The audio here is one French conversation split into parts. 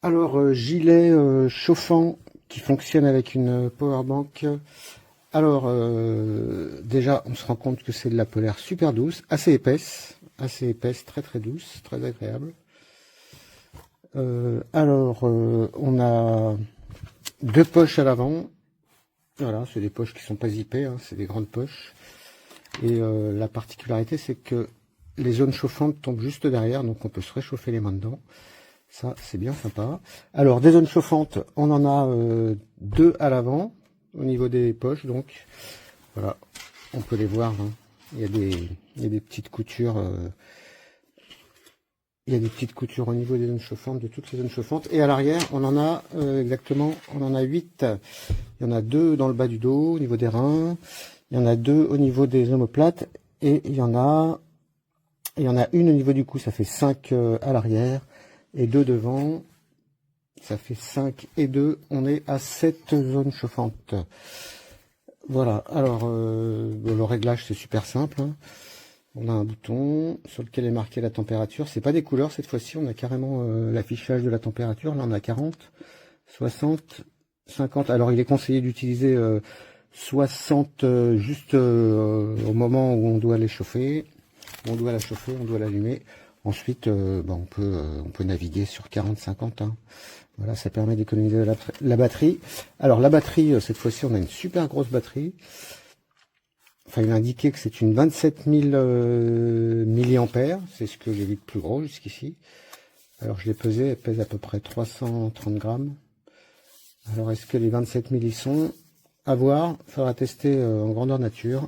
Alors, gilet chauffant qui fonctionne avec une powerbank. Alors, déjà, on se rend compte que c'est de la polaire super douce, assez épaisse, très très douce, très agréable. On a deux poches à l'avant. Voilà, c'est des poches qui sont pas zippées, hein, c'est des grandes poches. Et la particularité, c'est que les zones chauffantes tombent juste derrière, donc on peut se réchauffer les mains dedans. Ça, c'est bien sympa. Alors, des zones chauffantes, on en a deux à l'avant, au niveau des poches, donc. Voilà, on peut les voir, hein. Il y a des petites coutures. Il y a des petites coutures au niveau des zones chauffantes, de toutes les zones chauffantes. Et à l'arrière, on en a exactement, on en a 8. Il y en a deux dans le bas du dos, au niveau des reins. Il y en a deux au niveau des omoplates. Et il y en a une au niveau du cou, ça fait 5 à l'arrière. Et deux devant, ça fait 5 et 2. On est à 7 zones chauffantes. Voilà, alors le réglage c'est super simple, hein. On a un bouton sur lequel est marqué la température. C'est pas des couleurs cette fois-ci, on a carrément l'affichage de la température. Là on a 40, 60, 50. Alors il est conseillé d'utiliser 60 juste au moment où on doit les chauffer. On doit la chauffer, on doit l'allumer. Ensuite, on peut naviguer sur 40-50, hein. Voilà, ça permet d'économiser la batterie. Alors la batterie, cette fois-ci, on a une super grosse batterie. Enfin, il a indiqué que c'est une 27 000 milliampères. C'est ce que j'ai vu de plus gros jusqu'ici. Alors je l'ai pesé, elle pèse à peu près 330 grammes. Alors est-ce que les 27 000 y sont? À voir, il faudra tester en grandeur nature.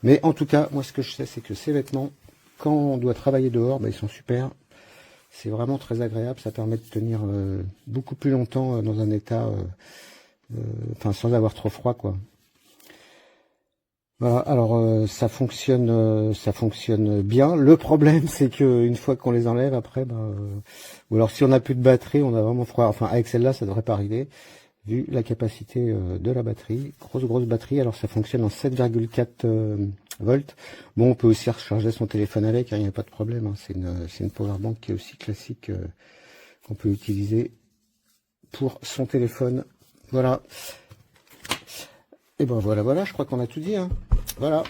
Mais en tout cas, moi ce que je sais, c'est que ces vêtements, quand on doit travailler dehors, ils sont super. C'est vraiment très agréable, ça permet de tenir beaucoup plus longtemps dans un état, sans avoir trop froid, quoi. Voilà, alors ça fonctionne bien. Le problème, c'est que une fois qu'on les enlève après, ou alors si on n'a plus de batterie, on a vraiment froid. Enfin, avec celle-là, ça devrait pas arriver, vu la capacité de la batterie. Grosse batterie. Alors ça fonctionne en 7,4 volts. Bon, on peut aussi recharger son téléphone avec, hein, il n'y a pas de problème, hein. C'est une powerbank qui est aussi classique, qu'on peut utiliser pour son téléphone. Voilà. Et ben voilà, je crois qu'on a tout dit, hein. Voilà.